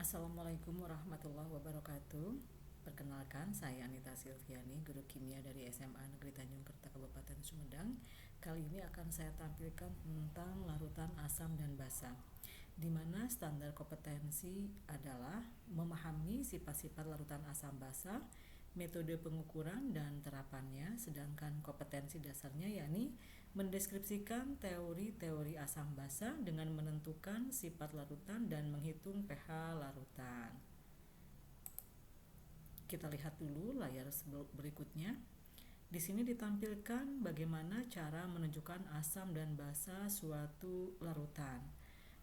Assalamualaikum warahmatullahi wabarakatuh. Perkenalkan, saya Anita Silviani, guru kimia dari SMA Negeri Tanjung Kerta, Kabupaten Sumedang. Kali ini akan saya tampilkan tentang larutan asam dan basa, di mana standar kompetensi adalah memahami sifat-sifat larutan asam basa, metode pengukuran dan terapannya, sedangkan kompetensi dasarnya yakni mendeskripsikan teori-teori asam basa dengan menentukan sifat larutan dan menghitung pH larutan. Kita lihat dulu layar berikutnya. Di sini ditampilkan bagaimana cara menunjukkan asam dan basa suatu larutan.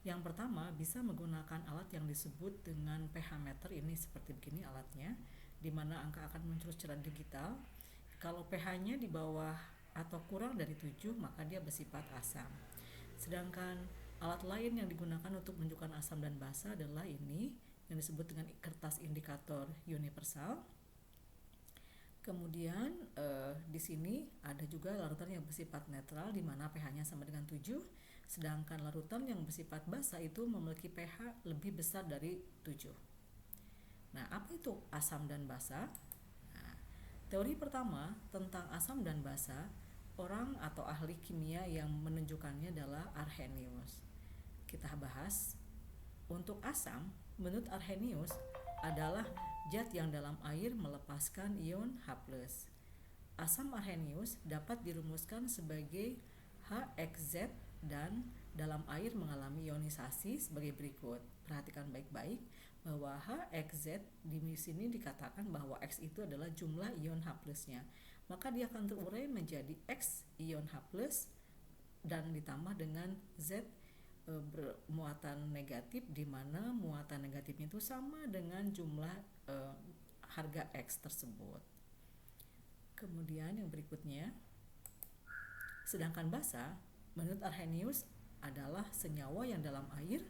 Yang pertama, bisa menggunakan alat yang disebut dengan pH meter. Ini seperti begini alatnya, di mana angka akan muncul secara digital. Kalau pH-nya di bawah atau kurang dari 7, maka dia bersifat asam. Sedangkan alat lain yang digunakan untuk menunjukkan asam dan basa adalah ini, yang disebut dengan kertas indikator universal. Kemudian di sini ada juga larutan yang bersifat netral, di mana pH-nya sama dengan 7, sedangkan larutan yang bersifat basa itu memiliki pH lebih besar dari 7. Nah, apa itu asam dan basa? Nah, teori pertama tentang asam dan basa, orang atau ahli kimia yang menunjukkannya adalah Arrhenius. Kita bahas. Untuk asam, menurut Arrhenius, adalah zat yang dalam air melepaskan ion H+. Asam Arrhenius dapat dirumuskan sebagai HXZ dan dalam air mengalami ionisasi sebagai berikut. Perhatikan baik-baik bahwa HXZ di sini dikatakan bahwa X itu adalah jumlah ion H+-nya. Maka dia akan terurai menjadi X ion H+ dan ditambah dengan Z bermuatan negatif, di mana muatan negatifnya itu sama dengan jumlah harga X tersebut. Kemudian yang berikutnya, sedangkan basa menurut Arrhenius adalah senyawa yang dalam air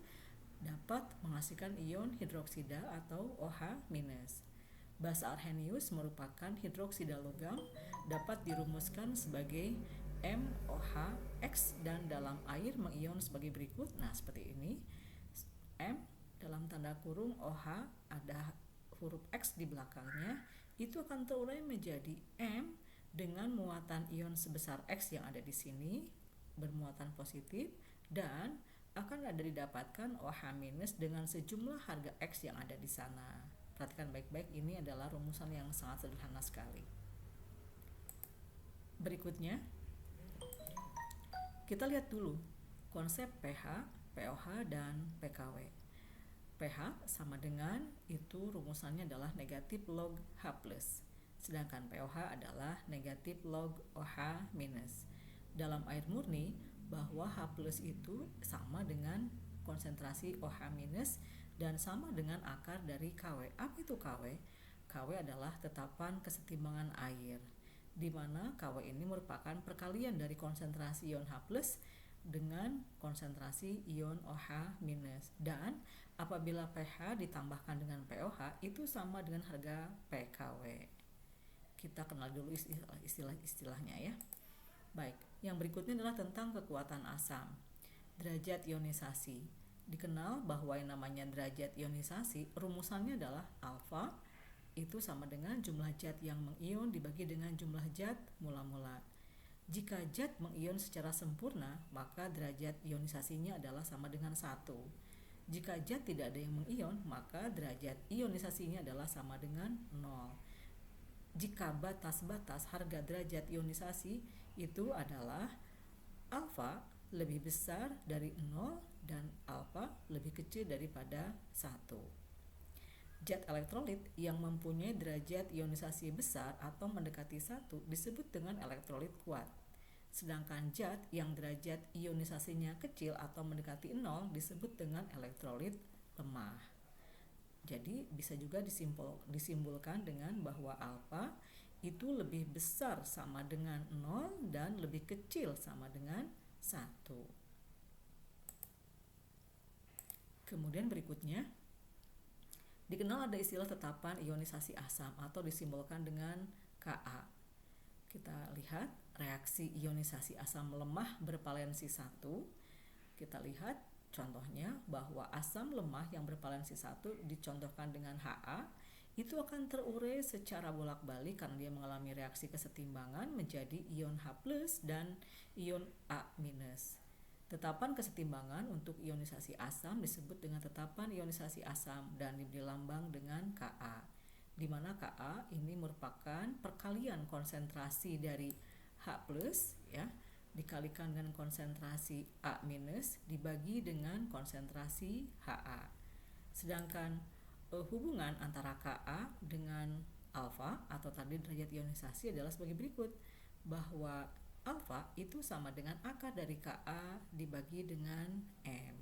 dapat menghasilkan ion hidroksida atau OH-. Basa Arrhenius merupakan hidroksida logam, dapat dirumuskan sebagai MOH(X) dan dalam air mengion sebagai berikut. Nah, seperti ini. M dalam tanda kurung, OH ada huruf X di belakangnya, itu akan terurai menjadi M dengan muatan ion sebesar X yang ada di sini bermuatan positif, dan akan ada didapatkan OH- dengan sejumlah harga X yang ada di sana. Perhatikan baik-baik, ini adalah rumusan yang sangat sederhana sekali. Berikutnya, kita lihat dulu konsep pH, pOH, dan pKw. pH sama dengan itu rumusannya adalah negatif log H+, sedangkan pOH adalah negatif log OH-. Dalam air murni, bahwa H+ itu sama dengan konsentrasi OH- dan sama dengan akar dari Kw. Apa itu Kw? Kw adalah tetapan kesetimbangan air, di mana Kw ini merupakan perkalian dari konsentrasi ion H+ dengan konsentrasi ion OH-, dan apabila pH ditambahkan dengan pOH itu sama dengan harga pKw. Kita kenal dulu istilah-istilahnya ya. Baik, yang berikutnya adalah tentang kekuatan asam. Derajat ionisasi. Dikenal bahwa yang namanya derajat ionisasi rumusannya adalah alfa itu sama dengan jumlah zat yang mengion dibagi dengan jumlah zat mula-mula. Jika zat mengion secara sempurna, maka derajat ionisasinya adalah sama dengan 1. Jika zat tidak ada yang mengion, maka derajat ionisasinya adalah sama dengan 0. Jika batas-batas harga derajat ionisasi itu adalah alfa lebih besar dari 0 dan alfa lebih kecil daripada 1. Zat elektrolit yang mempunyai derajat ionisasi besar atau mendekati 1 disebut dengan elektrolit kuat. Sedangkan zat yang derajat ionisasinya kecil atau mendekati 0 disebut dengan elektrolit lemah. Jadi bisa juga disimbolkan dengan bahwa alfa itu lebih besar sama dengan 0 dan lebih kecil sama dengan 1. Kemudian berikutnya, dikenal ada istilah tetapan ionisasi asam atau disimbolkan dengan Ka. Kita lihat reaksi ionisasi asam lemah bervalensi 1. Kita lihat Contohnya bahwa asam lemah yang bervalensi 1 dicontohkan dengan Ha itu akan terurai secara bolak-balik karena dia mengalami reaksi kesetimbangan menjadi ion H+ dan ion A-. Tetapan kesetimbangan untuk ionisasi asam disebut dengan tetapan ionisasi asam dan diberi lambang dengan Ka, di mana Ka ini merupakan perkalian konsentrasi dari H+ ya dikalikan dengan konsentrasi A- dibagi dengan konsentrasi Ha. Sedangkan hubungan antara Ka dengan alfa atau tadi derajat ionisasi adalah sebagai berikut, bahwa alfa itu sama dengan akar dari Ka dibagi dengan M.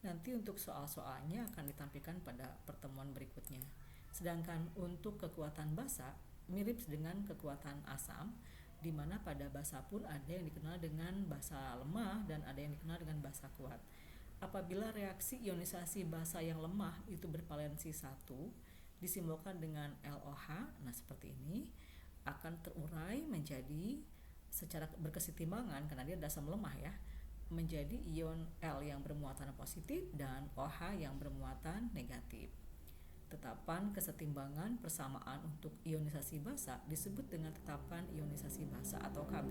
Nanti untuk soal-soalnya akan ditampilkan pada pertemuan berikutnya. Sedangkan untuk kekuatan basa mirip dengan kekuatan asam, di mana pada basa pun ada yang dikenal dengan basa lemah dan ada yang dikenal dengan basa kuat. Apabila reaksi ionisasi basa yang lemah itu bervalensi 1 disimbolkan dengan LOH, nah seperti ini, akan terurai menjadi secara berkesetimbangan karena dia asam lemah ya, menjadi ion L yang bermuatan positif dan OH yang bermuatan negatif. Tetapan kesetimbangan persamaan untuk ionisasi basa disebut dengan tetapan ionisasi basa atau Kb,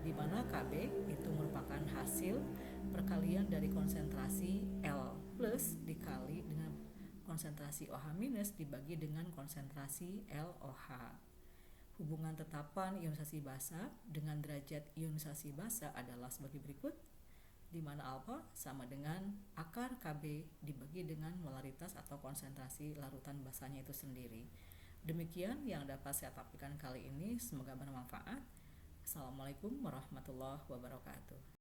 di mana Kb itu merupakan hasil perkalian dari konsentrasi L+ dikali dengan konsentrasi OH- dibagi dengan konsentrasi LOH. Hubungan tetapan ionisasi basa dengan derajat ionisasi basa adalah sebagai berikut, di mana alfa sama dengan akar Kb dibagi dengan molaritas atau konsentrasi larutan basanya itu sendiri. Demikian yang dapat saya tampilkan kali ini, semoga bermanfaat. Assalamualaikum warahmatullahi wabarakatuh.